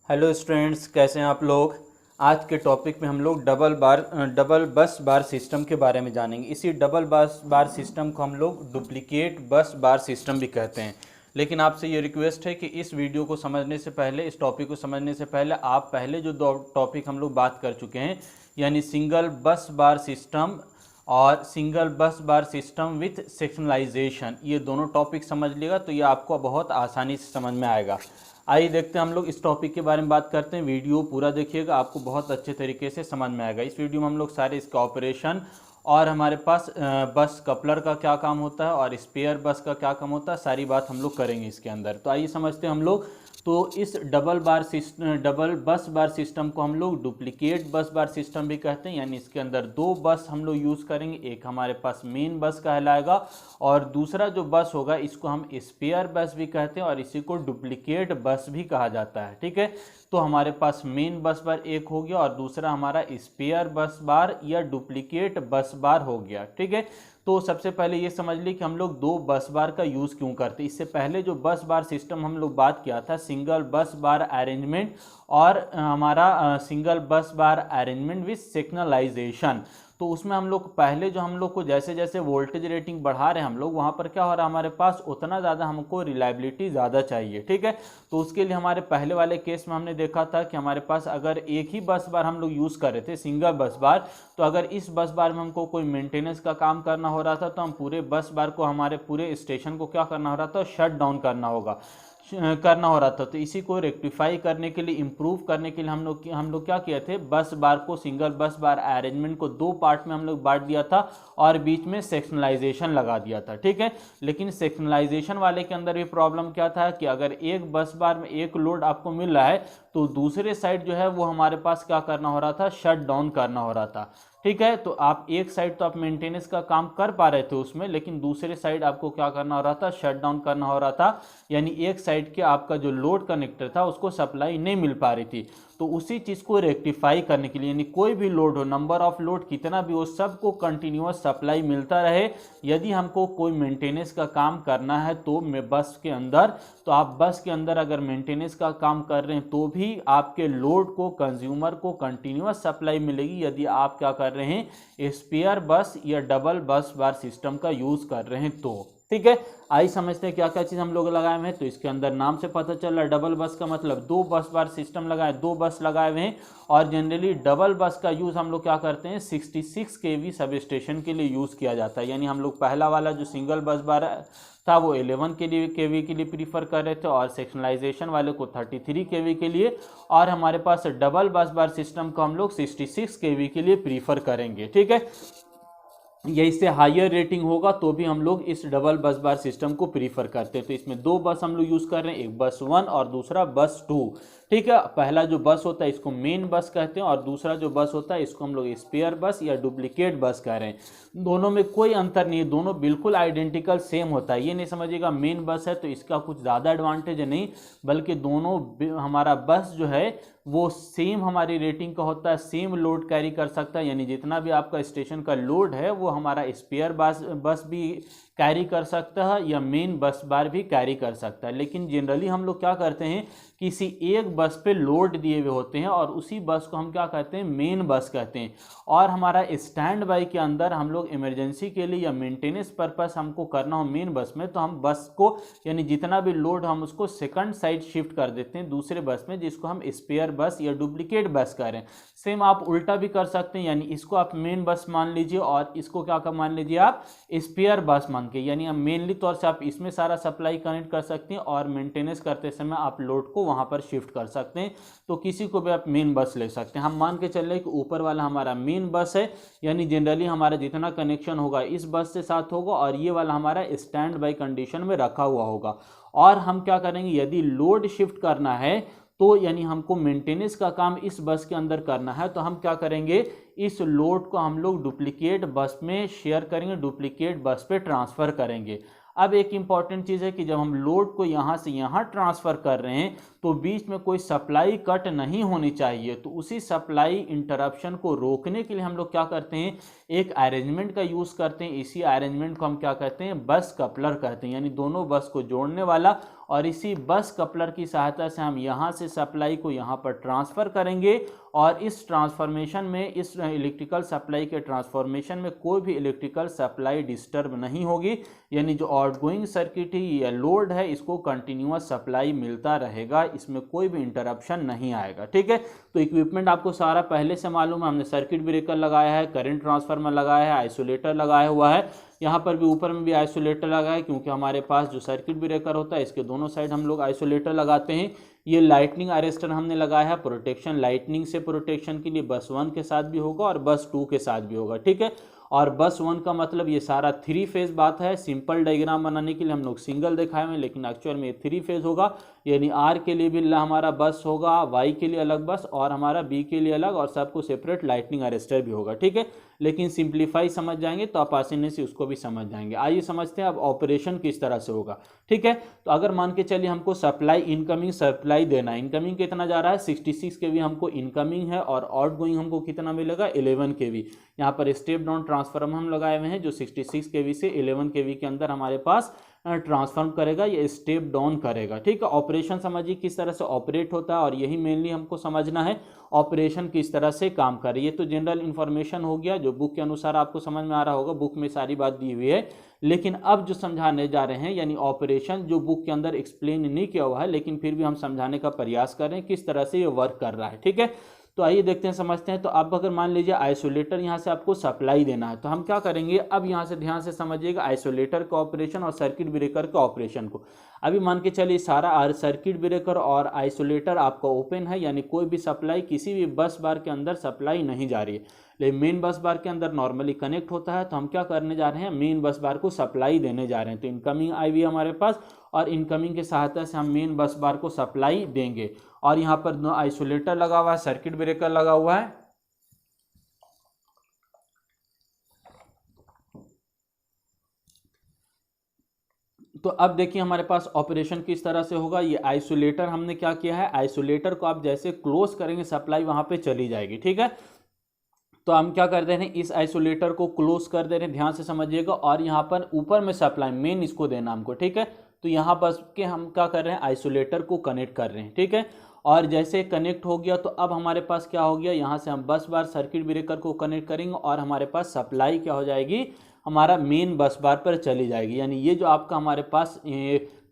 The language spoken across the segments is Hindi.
हेलो स्टूडेंट्स, कैसे हैं आप लोग। आज के टॉपिक में हम लोग डबल बस बार सिस्टम के बारे में जानेंगे। इसी डबल बस बार सिस्टम को हम लोग डुप्लीकेट बस बार सिस्टम भी कहते हैं। लेकिन आपसे ये रिक्वेस्ट है कि इस वीडियो को समझने से पहले, इस टॉपिक को समझने से पहले आप पहले जो दो टॉपिक हम लोग बात कर चुके हैं, यानी सिंगल बस बार सिस्टम और सिंगल बस बार सिस्टम विथ सेक्शनलाइजेशन, ये दोनों टॉपिक समझ लिएगा तो ये आपको बहुत आसानी से समझ में आएगा। आइए देखते हैं हम लोग इस टॉपिक के बारे में बात करते हैं। वीडियो पूरा देखिएगा, आपको बहुत अच्छे तरीके से समझ में आएगा। इस वीडियो में हम लोग सारे इसका ऑपरेशन और हमारे पास बस कपलर का क्या काम होता है और स्पेयर बस का क्या काम होता है, सारी बात हम लोग करेंगे इसके अंदर। तो आइए समझते हैं हम लोग। तो इस डबल बस बार सिस्टम को हम लोग डुप्लीकेट बस बार सिस्टम भी कहते हैं, यानी इसके अंदर दो बस हम लोग यूज़ करेंगे। एक हमारे पास मेन बस कहलाएगा और दूसरा जो बस होगा इसको हम स्पेयर बस भी कहते हैं और इसी को डुप्लीकेट बस भी कहा जाता है। ठीक है, तो हमारे पास मेन बस बार एक हो गया और दूसरा हमारा स्पेयर बस बार या डुप्लीकेट बस बार हो गया। ठीक है, तो सबसे पहले ये समझ ली कि हम लोग दो बस बार का यूज़ क्यों करते हैं। इससे पहले जो बस बार सिस्टम हम लोग बात किया था, सिंगल बस बार अरेंजमेंट और हमारा सिंगल बस बार अरेंजमेंट विथ सिग्नलाइजेशन, तो उसमें हम लोग पहले जो हम लोग को जैसे जैसे वोल्टेज रेटिंग बढ़ा रहे हैं हम लोग, वहाँ पर क्या हो रहा है, हमारे पास उतना ज़्यादा हमको रिलायबिलिटी ज़्यादा चाहिए। ठीक है, तो उसके लिए हमारे पहले वाले केस में हमने देखा था कि हमारे पास अगर एक ही बस बार हम लोग यूज़ कर रहे थे, सिंगल बस बार, तो अगर इस बस बार में हमको कोई मेंटेनेंस का काम करना हो रहा था तो हम पूरे बस बार को, हमारे पूरे स्टेशन को क्या करना हो रहा था, शट डाउन करना हो रहा था। तो इसी को रेक्टिफाई करने के लिए, इम्प्रूव करने के लिए हम लोग क्या किए थे, बस बार को, सिंगल बस बार अरेंजमेंट को दो पार्ट में हम लोग बांट दिया था और बीच में सेक्शनलाइजेशन लगा दिया था। ठीक है, लेकिन सेक्शनलाइजेशन वाले के अंदर भी प्रॉब्लम क्या था कि अगर एक बस बार में एक लोड आपको मिल रहा है तो दूसरे साइड जो है वो हमारे पास क्या करना हो रहा था, शट डाउन करना हो रहा था। ठीक है, तो आप एक साइड तो आप मेंटेनेंस का काम कर पा रहे थे उसमें, लेकिन दूसरे साइड आपको क्या करना हो रहा था, शट डाउन करना हो रहा था। यानी एक साइड के आपका जो लोड कनेक्टर था उसको सप्लाई नहीं मिल पा रही थी। तो उसी चीज़ को रेक्टिफाई करने के लिए, यानी कोई भी लोड हो, नंबर ऑफ लोड कितना भी हो, सबको कंटिन्यूअस सप्लाई मिलता रहे। यदि हमको कोई मेंटेनेंस का काम करना है तो मैं बस के अंदर, तो आप बस के अंदर अगर मेंटेनेंस का काम कर रहे हैं तो भी आपके लोड को, कंज्यूमर को कंटिन्यूअस सप्लाई मिलेगी यदि आप क्या कर रहे हैं, स्पेयर बस या डबल बस बार सिस्टम का यूज कर रहे हैं तो। ठीक है, आइए समझते हैं क्या क्या चीज़ हम लोग लगाए हुए हैं। तो इसके अंदर नाम से पता चल रहा है, डबल बस का मतलब दो बस बार सिस्टम लगाए, दो बस लगाए हुए हैं। और जनरली डबल बस का यूज़ हम लोग क्या करते हैं, 66 kV सब स्टेशन के लिए यूज़ किया जाता है। यानी हम लोग पहला वाला जो सिंगल बस बार था वो 11 kV के लिए प्रीफर कर रहे थे और सेक्शनलाइजेशन वाले को 33 kV के लिए, और हमारे पास डबल बस बार सिस्टम को हम लोग 66 kV के लिए प्रीफर करेंगे। ठीक है, या इससे हायर रेटिंग होगा तो भी हम लोग इस डबल बस बार सिस्टम को प्रीफर करते हैं। तो इसमें दो बस हम लोग यूज़ कर रहे हैं, एक बस 1 और दूसरा बस 2। ठीक है, पहला जो बस होता है इसको मेन बस कहते हैं और दूसरा जो बस होता है इसको हम लोग स्पेयर बस या डुप्लीकेट बस कह रहे हैं। दोनों में कोई अंतर नहीं है, दोनों बिल्कुल आइडेंटिकल सेम होता है। ये नहीं समझिएगा मेन बस है तो इसका कुछ ज़्यादा एडवांटेज है, नहीं, बल्कि दोनों हमारा बस जो है वो सेम हमारी रेटिंग का होता है, सेम लोड कैरी कर सकता है। यानी जितना भी आपका स्टेशन का लोड है वो हमारा स्पेयर बस भी कैरी कर सकता है या मेन बस बार भी कैरी कर सकता है। लेकिन जनरली हम लोग क्या करते हैं, किसी एक बस पे लोड दिए हुए होते हैं और उसी बस को हम क्या कहते हैं, मेन बस कहते हैं। और हमारा स्टैंड बाई के अंदर हम लोग इमरजेंसी के लिए या मेंटेनेंस पर्पस हमको करना हो मेन बस में, तो हम बस को, यानी जितना भी लोड हम उसको सेकंड साइड शिफ्ट कर देते हैं दूसरे बस में, जिसको हम स्पेयर बस या डुप्लीकेट बस करें। सेम आप उल्टा भी कर सकते हैं, यानी इसको आप मेन बस मान लीजिए और इसको क्या मान लीजिए आप स्पेयर बस मान के, यानी आप मेनली तौर से आप इसमें सारा सप्लाई कनेक्ट कर सकते हैं और मेंटेनेंस करते समय आप लोड को वहां पर शिफ्ट कर सकते हैं। तो किसी को भी आप मेन बस ले सकते हैं। हम मान के चल रहे हैं कि ऊपर वाला हमारा मेन बस है, यानी जनरली हमारा जितना कनेक्शन होगा इस बस से साथ होगा और ये वाला हमारा स्टैंड बाई कंडीशन में रखा हुआ होगा। और हम क्या करेंगे, यदि लोड शिफ्ट करना है तो, यानी हमको मेंटेनेंस का काम इस बस के अंदर करना है, तो हम क्या करेंगे, इस लोड को हम लोग डुप्लीकेट बस में शेयर करेंगे, डुप्लीकेट बस पे ट्रांसफ़र करेंगे। अब एक इंपॉर्टेंट चीज़ है कि जब हम लोड को यहाँ से यहाँ ट्रांसफ़र कर रहे हैं तो बीच में कोई सप्लाई कट नहीं होनी चाहिए। तो उसी सप्लाई इंटरप्शन को रोकने के लिए हम लोग क्या करते हैं, एक अरेंजमेंट का यूज़ करते हैं। इसी अरेंजमेंट को हम क्या कहते हैं, बस कपलर कहते हैं, यानी दोनों बस को जोड़ने वाला। और इसी बस कपलर की सहायता से हम यहाँ से सप्लाई को यहाँ पर ट्रांसफ़र करेंगे और इस ट्रांसफॉर्मेशन में, इस इलेक्ट्रिकल सप्लाई के ट्रांसफॉर्मेशन में कोई भी इलेक्ट्रिकल सप्लाई डिस्टर्ब नहीं होगी, यानी जो आउटगोइंग सर्किट है या लोड है इसको कंटिन्यूअस सप्लाई मिलता रहेगा, इसमें कोई भी इंटरप्शन नहीं आएगा। ठीक है, तो इक्विपमेंट आपको सारा पहले से मालूम है, हमने सर्किट ब्रेकर लगाया है, करंट ट्रांसफार्मर लगाया है, आइसोलेटर लगाया हुआ है, यहाँ पर भी ऊपर में भी आइसोलेटर लगा है, क्योंकि हमारे पास जो सर्किट ब्रेकर होता है इसके दोनों साइड हम लोग आइसोलेटर लगाते हैं। ये लाइटनिंग अरेस्टर हमने लगाया है प्रोटेक्शन, लाइटनिंग से प्रोटेक्शन के लिए बस 1 के साथ भी होगा और बस 2 के साथ भी होगा। ठीक है, और बस 1 का मतलब ये सारा 3 फेज बात है। सिंपल डायग्राम बनाने के लिए हम लोग सिंगल दिखाए हुए हैं, लेकिन एक्चुअल में ये 3 फेज होगा, यानी आर के लिए भी हमारा बस होगा, वाई के लिए अलग बस और हमारा बी के लिए अलग, और सबको सेपरेट लाइटनिंग अरेस्टर भी होगा। ठीक है, लेकिन सिंप्लीफाई समझ जाएंगे तो आप आसानी से उसको भी समझ जाएंगे। आइए समझते हैं अब ऑपरेशन किस तरह से होगा। ठीक है, तो अगर मान के चलिए हमको सप्लाई, इनकमिंग सप्लाई देना है, इनकमिंग कितना जा रहा है 66 kV हमको इनकमिंग है, और आउटगोइंग हमको कितना मिलेगा 11 kV। यहाँ पर स्टेप डाउन ट्रांसफार्मर हम लगाए हुए हैं जो 66 kV से 11 kV के अंदर हमारे पास ट्रांसफॉर्म करेगा, या स्टेप डाउन करेगा। ठीक है, ऑपरेशन समझिए किस तरह से ऑपरेट होता है, और यही मेनली हमको समझना है ऑपरेशन किस तरह से काम कर रही है। तो जनरल इन्फॉर्मेशन हो गया जो बुक के अनुसार आपको समझ में आ रहा होगा, बुक में सारी बात दी हुई है। लेकिन अब जो समझाने जा रहे हैं, यानी ऑपरेशन जो बुक के अंदर एक्सप्लेन नहीं किया हुआ है, लेकिन फिर भी हम समझाने का प्रयास कर रहे हैं किस तरह से ये वर्क कर रहा है। ठीक है, तो आइए देखते हैं, समझते हैं। तो अब अगर मान लीजिए आइसोलेटर यहाँ से आपको सप्लाई देना है, तो हम क्या करेंगे, अब यहाँ से ध्यान से समझिएगा आइसोलेटर का ऑपरेशन और सर्किट ब्रेकर का ऑपरेशन को। अभी मान के चलिए सारा सर्किट ब्रेकर और आइसोलेटर आपका ओपन है, यानी कोई भी सप्लाई किसी भी बस बार के अंदर सप्लाई नहीं जा रही है, लेकिन मेन बस बार के अंदर नॉर्मली कनेक्ट होता है। तो हम क्या करने जा रहे हैं, मेन बस बार को सप्लाई देने जा रहे हैं। तो इनकमिंग आई हुई हमारे पास, और इनकमिंग की सहायता से हम मेन बस बार को सप्लाई देंगे। और यहाँ पर दो आइसोलेटर लगा हुआ है, सर्किट ब्रेकर लगा हुआ है। तो अब देखिए हमारे पास ऑपरेशन किस तरह से होगा। ये आइसोलेटर हमने क्या किया है, आइसोलेटर को आप जैसे क्लोज करेंगे सप्लाई वहां पे चली जाएगी। ठीक है, तो हम क्या कर दे रहे हैं, इस आइसोलेटर को क्लोज कर दे रहे हैं, ध्यान से समझिएगा। और यहाँ पर ऊपर में सप्लाई मेन इसको देना हमको। ठीक है, तो यहाँ बस के हम क्या कर रहे हैं, आइसोलेटर को कनेक्ट कर रहे हैं। ठीक है, और जैसे कनेक्ट हो गया तो अब हमारे पास क्या हो गया, यहाँ से हम बस बार सर्किट ब्रेकर को कनेक्ट करेंगे और हमारे पास सप्लाई क्या हो जाएगी, हमारा मेन बस बार पर चली जाएगी। यानी ये जो आपका हमारे पास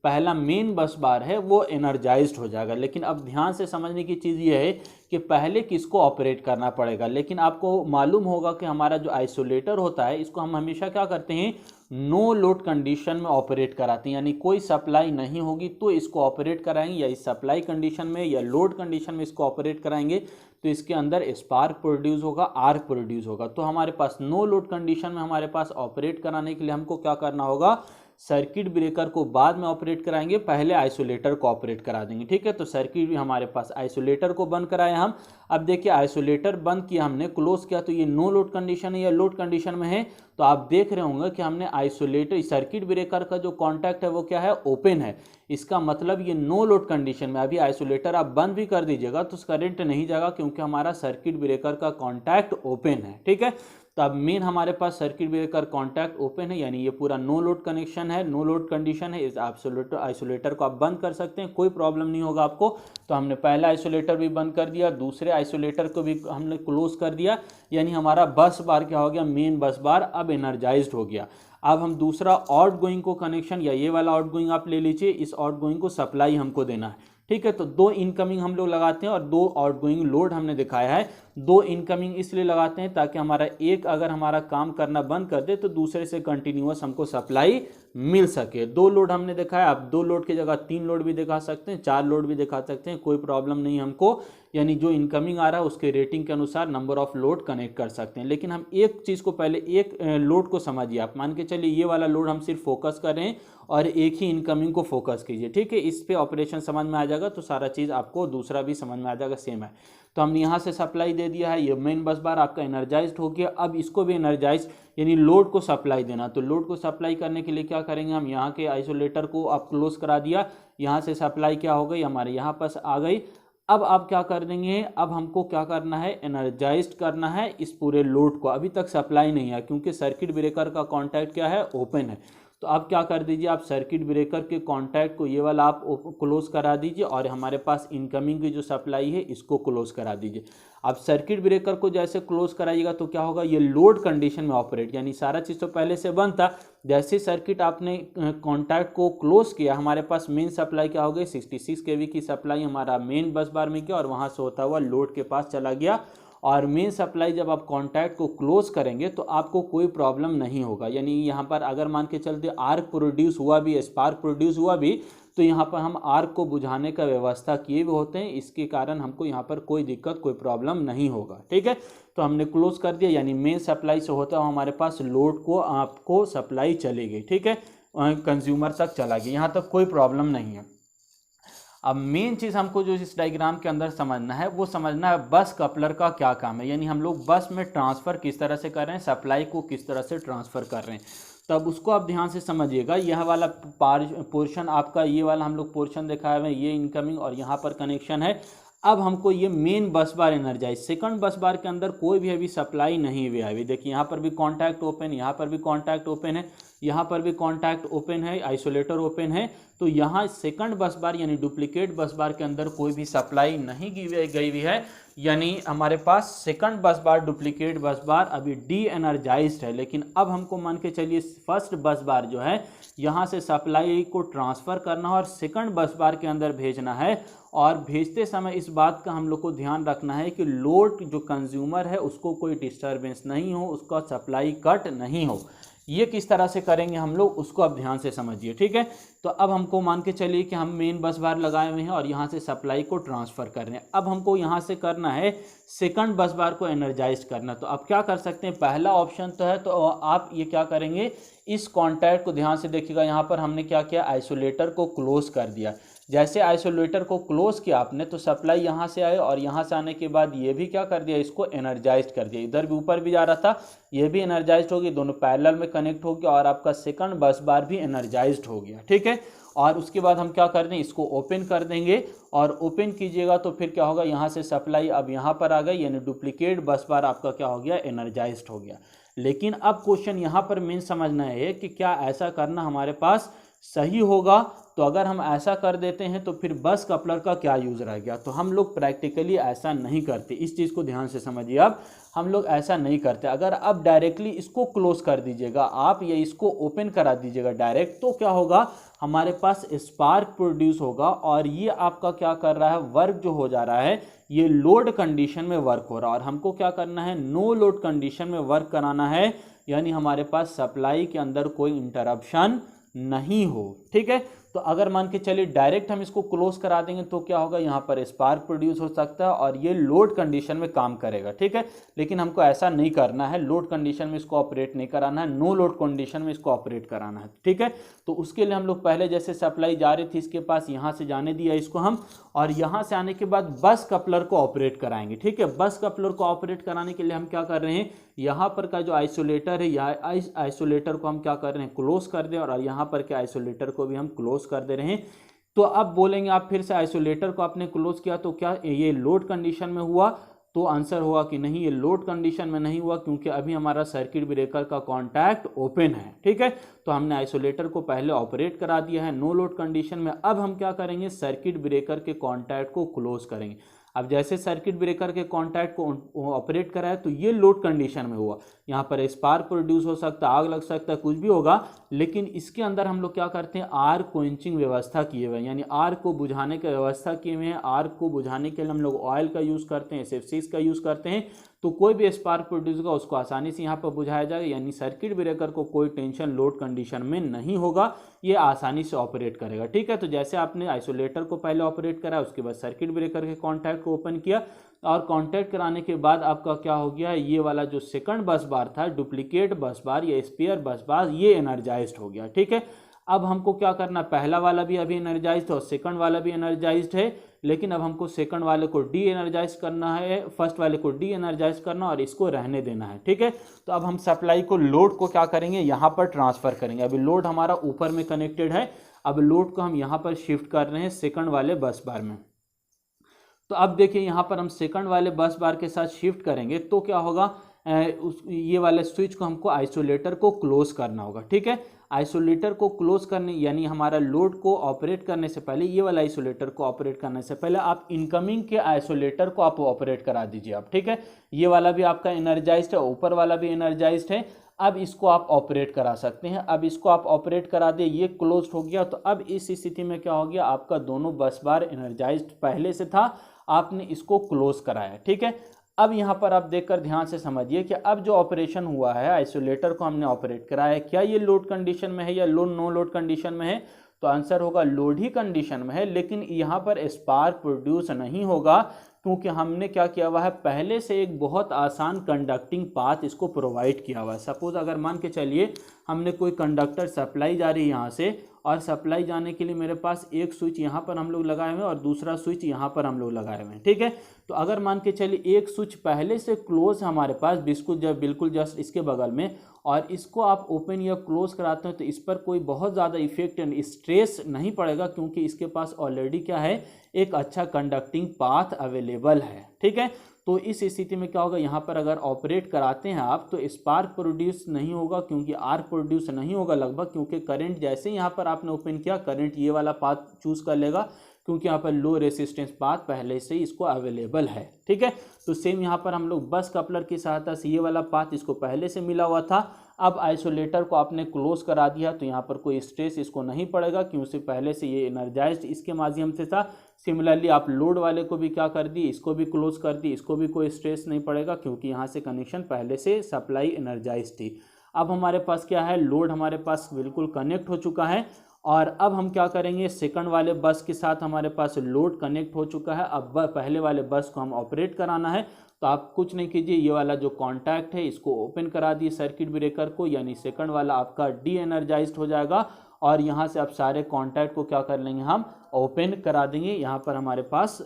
पहला मेन बस बार है वो एनर्जाइज्ड हो जाएगा। लेकिन अब ध्यान से समझने की चीज़ ये है कि पहले किसको ऑपरेट करना पड़ेगा। लेकिन आपको मालूम होगा कि हमारा जो आइसोलेटर होता है इसको हम हमेशा क्या करते हैं, नो लोड कंडीशन में ऑपरेट कराते हैं, यानी कोई सप्लाई नहीं होगी तो इसको ऑपरेट कराएंगे, या इस सप्लाई कंडीशन में या लोड कंडीशन में इसको ऑपरेट कराएंगे तो इसके अंदर स्पार्क प्रोड्यूस होगा, आर्क प्रोड्यूस होगा। तो हमारे पास नो लोड कंडीशन में हमारे पास ऑपरेट कराने के लिए हमको क्या करना होगा, सर्किट ब्रेकर को बाद में ऑपरेट कराएंगे, पहले आइसोलेटर को ऑपरेट करा देंगे। ठीक है, तो सर्किट भी हमारे पास आइसोलेटर को बंद कराया हम। अब देखिए आइसोलेटर बंद किया हमने, क्लोज किया, तो ये नो लोड कंडीशन है या लोड कंडीशन में है। तो आप देख रहे होंगे कि हमने आइसोलेटर सर्किट ब्रेकर का जो कॉन्टैक्ट है वो क्या है, ओपन है। इसका मतलब ये नो लोड कंडीशन में। अभी आइसोलेटर आप बंद भी कर दीजिएगा तो करंट नहीं जाएगा, क्योंकि हमारा सर्किट ब्रेकर का कॉन्टैक्ट ओपन है। ठीक है, तो अब मेन हमारे पास सर्किट ब्रेकर कॉन्टैक्ट ओपन है, यानी ये पूरा नो लोड कनेक्शन है, नो लोड कंडीशन है। इस आइसोलेटर को आप बंद कर सकते हैं, कोई प्रॉब्लम नहीं होगा आपको। तो हमने पहला आइसोलेटर भी बंद कर दिया, दूसरे आइसोलेटर को भी हमने क्लोज कर दिया, यानी हमारा बस बार क्या हो गया, मेन बस बार अब एनर्जाइज्ड हो गया। अब हम दूसरा आउट गोइंग को कनेक्शन, या ये वाला आउट गोइंग आप ले लीजिए, इस आउट गोइंग को सप्लाई हमको देना है। ठीक है, तो दो इनकमिंग हम लोग लगाते हैं और दो आउटगोइंग लोड हमने दिखाया है। दो इनकमिंग इसलिए लगाते हैं ताकि हमारा एक अगर हमारा काम करना बंद कर दे तो दूसरे से कंटिन्यूअस हमको सप्लाई मिल सके। दो लोड हमने दिखाया, आप दो लोड की जगह 3 लोड भी दिखा सकते हैं, 4 लोड भी दिखा सकते हैं, कोई प्रॉब्लम नहीं हमको। यानी जो इनकमिंग आ रहा है उसके रेटिंग के अनुसार नंबर ऑफ लोड कनेक्ट कर सकते हैं। लेकिन हम एक चीज़ को पहले, एक लोड को समझिए। आप मान के चलिए ये वाला लोड हम सिर्फ फोकस कर रहे हैं और एक ही इनकमिंग को फोकस कीजिए। ठीक है, इस पे ऑपरेशन समझ में आ जाएगा तो सारा चीज़ आपको दूसरा भी समझ में आ जाएगा, सेम है। तो हमने यहाँ से सप्लाई दे दिया है, ये मेन बस बार आपका एनर्जाइज्ड हो गया। अब इसको भी एनर्जाइज यानी लोड को सप्लाई देना, तो लोड को सप्लाई करने के लिए क्या करेंगे हम, यहाँ के आइसोलेटर को आप क्लोज करा दिया, यहाँ से सप्लाई क्या हो गई हमारे यहाँ पास आ गई। अब आप क्या कर देंगे, अब हमको क्या करना है, एनर्जाइज्ड करना है इस पूरे लोड को। अभी तक सप्लाई नहीं है क्योंकि सर्किट ब्रेकर का कॉन्टैक्ट क्या है, ओपन है। तो आप क्या कर दीजिए, आप सर्किट ब्रेकर के कॉन्टैक्ट को ये वाला आप क्लोज करा दीजिए और हमारे पास इनकमिंग की जो सप्लाई है इसको क्लोज करा दीजिए। अब सर्किट ब्रेकर को जैसे क्लोज कराइएगा तो क्या होगा, ये लोड कंडीशन में ऑपरेट, यानी सारा चीज़ तो पहले से बंद था। जैसे सर्किट आपने कॉन्टैक्ट को क्लोज किया, हमारे पास मेन सप्लाई क्या हो गई, 66 kV की सप्लाई हमारा मेन बस बार में गया और वहाँ से होता हुआ लोड के पास चला गया। और मेन सप्लाई जब आप कॉन्टैक्ट को क्लोज करेंगे तो आपको कोई प्रॉब्लम नहीं होगा, यानी यहाँ पर अगर मान के चलते आर्क प्रोड्यूस हुआ भी, स्पार्क प्रोड्यूस हुआ भी, तो यहाँ पर हम आर्क को बुझाने का व्यवस्था किए हुए होते हैं, इसके कारण हमको यहाँ पर कोई दिक्कत कोई प्रॉब्लम नहीं होगा। ठीक है, तो हमने क्लोज कर दिया, यानी मेन सप्लाई से होता हुआ हमारे पास लोड को आपको सप्लाई चली गई। ठीक है, कंज्यूमर तक चला गया, यहाँ तक कोई प्रॉब्लम नहीं है। अब मेन चीज़ हमको जो इस डायग्राम के अंदर समझना है वो समझना है बस कपलर का क्या काम है, यानी हम लोग बस में ट्रांसफ़र किस तरह से कर रहे हैं, सप्लाई को किस तरह से ट्रांसफ़र कर रहे हैं। तब उसको आप ध्यान से समझिएगा। यह वाला पोर्शन आपका, ये वाला हम लोग पोर्शन दिखाए हुए हैं, ये इनकमिंग और यहाँ पर कनेक्शन है। अब हमको ये मेन बस बार एनर्जाइज, सेकंड बस बार के अंदर कोई भी अभी सप्लाई नहीं हुई है। अभी देखिए यहाँ पर भी कॉन्टैक्ट ओपन, यहाँ पर भी कॉन्टैक्ट ओपन है, यहाँ पर भी कॉन्टैक्ट ओपन है, आइसोलेटर ओपन है। तो यहाँ सेकंड बस बार यानी डुप्लीकेट बस बार के अंदर कोई भी सप्लाई नहीं गई हुई है, यानी हमारे पास सेकंड बस बार डुप्लीकेट बस बार अभी डी एनर्जाइज्ड है। लेकिन अब हमको मान के चलिए फर्स्ट बस बार जो है यहाँ से सप्लाई को ट्रांसफ़र करना है और सेकंड बस बार के अंदर भेजना है। और भेजते समय इस बात का हम लोग को ध्यान रखना है कि लोड जो कंज्यूमर है उसको कोई डिस्टर्बेंस नहीं हो, उसका सप्लाई कट नहीं हो। ये किस तरह से करेंगे हम लोग, उसको आप ध्यान से समझिए। ठीक है, तो अब हमको मान के चलिए कि हम मेन बस बार लगाए हुए हैं और यहाँ से सप्लाई को ट्रांसफ़र कर रहे हैं। अब हमको यहाँ से करना है सेकंड बस बार को एनर्जाइज करना। तो आप क्या कर सकते हैं, पहला ऑप्शन तो है, तो आप ये क्या करेंगे, इस कॉन्टैक्ट को ध्यान से देखिएगा। यहाँ पर हमने क्या किया, आइसोलेटर को क्लोज कर दिया। जैसे आइसोलेटर को क्लोज किया आपने तो सप्लाई यहाँ से आए और यहाँ से आने के बाद ये भी क्या कर दिया, इसको एनर्जाइज्ड कर दिया। इधर भी ऊपर भी जा रहा था, ये भी एनर्जाइज्ड हो गया, दोनों पैरेलल में कनेक्ट हो गया और आपका सेकंड बस बार भी एनर्जाइज्ड हो गया। ठीक है, और उसके बाद हम क्या कर दें, इसको ओपन कर देंगे और ओपन कीजिएगा तो फिर क्या होगा, यहाँ से सप्लाई अब यहाँ पर आ गई, यानी डुप्लीकेट बस बार आपका क्या हो गया, एनर्जाइज्ड हो गया। लेकिन अब क्वेश्चन यहाँ पर मेन समझना है कि क्या ऐसा करना हमारे पास सही होगा। तो अगर हम ऐसा कर देते हैं तो फिर बस कपलर का क्या यूज़ रह गया। तो हम लोग प्रैक्टिकली ऐसा नहीं करते, इस चीज़ को ध्यान से समझिए। अब हम लोग ऐसा नहीं करते। अगर आप डायरेक्टली इसको क्लोज कर दीजिएगा आप, या इसको ओपन करा दीजिएगा डायरेक्ट, तो क्या होगा, हमारे पास स्पार्क प्रोड्यूस होगा और ये आपका क्या कर रहा है, वर्क जो हो जा रहा है ये लोड कंडीशन में वर्क हो रहा है। और हमको क्या करना है, नो लोड कंडीशन में वर्क कराना है, यानी हमारे पास सप्लाई के अंदर कोई इंटरप्शन नहीं हो। ठीक है, तो अगर मान के चलिए डायरेक्ट हम इसको क्लोज करा देंगे तो क्या होगा, यहाँ पर स्पार्क प्रोड्यूस हो सकता है और ये लोड कंडीशन में काम करेगा। ठीक है, लेकिन हमको ऐसा नहीं करना है, लोड कंडीशन में इसको ऑपरेट नहीं कराना है, नो लोड कंडीशन में इसको ऑपरेट कराना है। ठीक है, तो उसके लिए हम लोग पहले जैसे सप्लाई जा रही थी इसके पास, यहाँ से जाने दिया इसको हम, और यहाँ से आने के बाद बस कपलर को ऑपरेट कराएंगे। ठीक है, बस कपलर को ऑपरेट कराने के लिए हम क्या कर रहे हैं, यहाँ पर का जो आइसोलेटर है, यह आइसोलेटर को हम क्या कर रहे हैं, क्लोज कर दें, और यहाँ पर के आइसोलेटर को भी हम क्लोज कर दे रहे हैं। तो अब बोलेंगे आप फिर से आइसोलेटर को आपने क्लोज किया तो क्या ये लोड कंडीशन में हुआ, तो आंसर होगा कि नहीं, ये लोड कंडीशन में नहीं हुआ क्योंकि अभी हमारा सर्किट ब्रेकर का कॉन्टैक्ट ओपन है। ठीक है, तो हमने आइसोलेटर को पहले ऑपरेट करा दिया है नो लोड कंडीशन में। अब हम क्या करेंगे, सर्किट ब्रेकर के कॉन्टैक्ट को क्लोज करेंगे। अब जैसे सर्किट ब्रेकर के कॉन्टैक्ट को ऑपरेट कराया तो ये लोड कंडीशन में हुआ, यहाँ पर स्पार्क प्रोड्यूस हो सकता है, आग लग सकता है, कुछ भी होगा, लेकिन इसके अंदर हम लोग क्या करते हैं, आग क्वेंचिंग व्यवस्था किए हुए हैं, यानी आग को बुझाने की व्यवस्था किए हुए हैं। आग को बुझाने के लिए हम लोग ऑयल का यूज़ करते हैं, SFCs का यूज़ करते हैं। तो कोई भी स्पार्क प्रोड्यूस होगा उसको आसानी से यहाँ पर बुझाया जाएगा, यानी सर्किट ब्रेकर को कोई टेंशन लोड कंडीशन में नहीं होगा, ये आसानी से ऑपरेट करेगा। ठीक है, तो जैसे आपने आइसोलेटर को पहले ऑपरेट करा, उसके बाद सर्किट ब्रेकर के कॉन्टैक्ट को ओपन किया और कॉन्टैक्ट कराने के बाद आपका क्या हो गया, ये वाला जो सेकंड बस बार था, डुप्लीकेट बस बार या स्पेयर बस बार, ये एनर्जाइज्ड हो गया। ठीक है, अब हमको क्या करना, पहला वाला भी अभी एनर्जाइज्ड है और सेकंड वाला भी एनर्जाइज्ड है, लेकिन अब हमको सेकंड वाले को डी एनर्जाइज करना है, फर्स्ट वाले को डी एनर्जाइज करना और इसको रहने देना है। ठीक है, तो अब हम सप्लाई को, लोड को क्या करेंगे, यहाँ पर ट्रांसफ़र करेंगे। अभी लोड हमारा ऊपर में कनेक्टेड है, अब लोड को हम यहाँ पर शिफ्ट कर रहे हैं सेकंड वाले बस बार में। तो अब देखिए यहाँ पर हम सेकंड वाले बस बार के साथ शिफ्ट करेंगे तो क्या होगा, ये वाले स्विच को हमको आइसोलेटर को क्लोज करना होगा। ठीक है, आइसोलेटर को क्लोज करने यानी हमारा लोड को ऑपरेट करने से पहले, ये वाला आइसोलेटर को ऑपरेट करने से पहले आप इनकमिंग के आइसोलेटर को आप ऑपरेट करा दीजिए आप। ठीक है, ये वाला भी आपका एनर्जाइज्ड है, ऊपर वाला भी एनर्जाइज्ड है। अब इसको आप ऑपरेट करा सकते हैं। अब इसको आप ऑपरेट करा दे, ये क्लोज हो गया। तो अब इस स्थिति में क्या हो गया, आपका दोनों बस बार एनर्जाइज्ड पहले से था, आपने इसको क्लोज कराया। ठीक है, अब यहाँ पर आप देखकर ध्यान से समझिए कि अब जो ऑपरेशन हुआ है, आइसोलेटर को हमने ऑपरेट कराया है, क्या ये लोड कंडीशन में है या नो लोड कंडीशन में है? तो आंसर होगा लोड ही कंडीशन में है, लेकिन यहाँ पर स्पार्क प्रोड्यूस नहीं होगा क्योंकि हमने क्या किया हुआ है, पहले से एक बहुत आसान कंडक्टिंग पाथ इसको प्रोवाइड किया हुआ है। सपोज अगर मान के चलिए हमने कोई कंडक्टर सप्लाई जा रही है यहाँ से, और सप्लाई जाने के लिए मेरे पास एक स्विच यहाँ पर हम लोग लगाए हुए हैं और दूसरा स्विच यहाँ पर हम लोग लगाए हुए हैं। ठीक है, तो अगर मान के चलिए एक स्विच पहले से क्लोज हमारे पास बिल्कुल जस्ट इसके बगल में, और इसको आप ओपन या क्लोज कराते हैं तो इस पर कोई बहुत ज़्यादा इफेक्ट एंड स्ट्रेस नहीं पड़ेगा क्योंकि इसके पास ऑलरेडी क्या है, एक अच्छा कंडक्टिंग पाथ अवेलेबल है। ठीक है, तो इस स्थिति में क्या होगा, यहाँ पर अगर ऑपरेट कराते हैं आप तो स्पार्क प्रोड्यूस नहीं होगा क्योंकि आर्क प्रोड्यूस नहीं होगा लगभग, क्योंकि करंट जैसे ही यहाँ पर आपने ओपन किया, करंट ये वाला पाथ चूज कर लेगा क्योंकि यहाँ पर लो रेसिस्टेंस पाथ पहले से ही इसको अवेलेबल है। ठीक है, तो सेम यहाँ पर हम लोग बस कपलर की सहायता से ये वाला पाथ इसको पहले से मिला हुआ था, अब आइसोलेटर को आपने क्लोज करा दिया तो यहाँ पर कोई स्ट्रेस इसको नहीं पड़ेगा क्योंकि पहले से ये एनर्जाइज्ड इसके माध्यम से था। सिमिलरली आप लोड वाले को भी क्या कर दी, इसको भी क्लोज कर दी, इसको भी कोई स्ट्रेस नहीं पड़ेगा क्योंकि यहाँ से कनेक्शन पहले से सप्लाई एनर्जाइज थी। अब हमारे पास क्या है, लोड हमारे पास बिल्कुल कनेक्ट हो चुका है, और अब हम क्या करेंगे, सेकंड वाले बस के साथ हमारे पास लोड कनेक्ट हो चुका है। अब पहले वाले बस को हम ऑपरेट कराना है, तो आप कुछ नहीं कीजिए, ये वाला जो कॉन्टैक्ट है इसको ओपन करा दिए सर्किट ब्रेकर को, यानी सेकंड वाला आपका डी एनर्जाइज्ड हो जाएगा और यहाँ से आप सारे कॉन्टैक्ट को क्या कर लेंगे, हम ओपन करा देंगे। यहाँ पर हमारे पास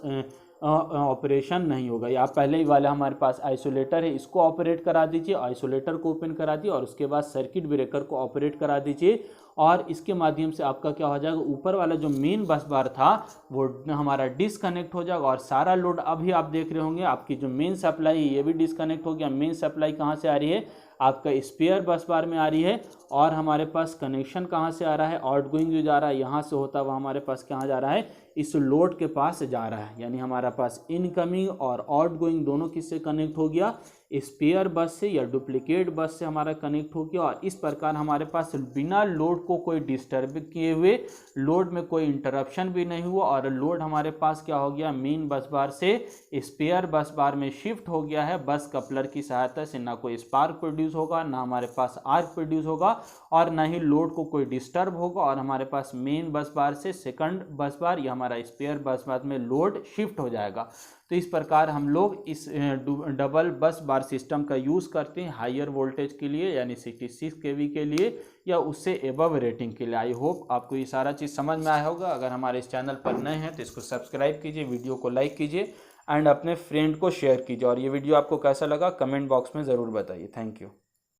ऑपरेशन नहीं होगा। या पहले ही वाला हमारे पास आइसोलेटर है, इसको ऑपरेट करा दीजिए, आइसोलेटर को ओपन करा दिए और उसके बाद सर्किट ब्रेकर को ऑपरेट करा दीजिए, और इसके माध्यम से आपका क्या हो जाएगा, ऊपर वाला जो मेन बस बार था वो हमारा डिसकनेक्ट हो जाएगा और सारा लोड अभी आप देख रहे होंगे आपकी जो मेन सप्लाई है ये भी डिसकनेक्ट हो गया। मेन सप्लाई कहाँ से आ रही है, आपका स्पेयर बस बार में आ रही है, और हमारे पास कनेक्शन कहाँ से आ रहा है, आउटगोइंग जो जा रहा है यहाँ से होता हुआ हमारे पास कहाँ जा रहा है, इस लोड के पास जा रहा है। यानी हमारा पास इनकमिंग और आउटगोइंग दोनों किससे कनेक्ट हो गया, स्पेयर बस से या डुप्लीकेट बस से हमारा कनेक्ट हो गया। और इस प्रकार हमारे पास बिना लोड को कोई डिस्टर्ब किए हुए, लोड में कोई इंटरप्शन भी नहीं हुआ, और लोड हमारे पास क्या हो गया, मेन बस बार से स्पेयर बस बार में शिफ्ट हो गया है। बस कपलर की सहायता से ना कोई स्पार्क प्रोड्यूस होगा, ना हमारे पास आर्क प्रोड्यूस होगा, और ना ही लोड को कोई डिस्टर्ब होगा, और हमारे पास मेन बस बार से सेकंड बस बार या हमारा स्पेयर बस बार में लोड शिफ्ट हो जाएगा। तो इस प्रकार हम लोग इस डबल बस बार सिस्टम का यूज़ करते हैं हायर वोल्टेज के लिए, यानी 66 kV के लिए या उससे एबव रेटिंग के लिए। आई होप आपको ये सारा चीज़ समझ में आया होगा। अगर हमारे इस चैनल पर नए हैं तो इसको सब्सक्राइब कीजिए, वीडियो को लाइक कीजिए एंड अपने फ्रेंड को शेयर कीजिए, और ये वीडियो आपको कैसा लगा कमेंट बॉक्स में ज़रूर बताइए। Thank you.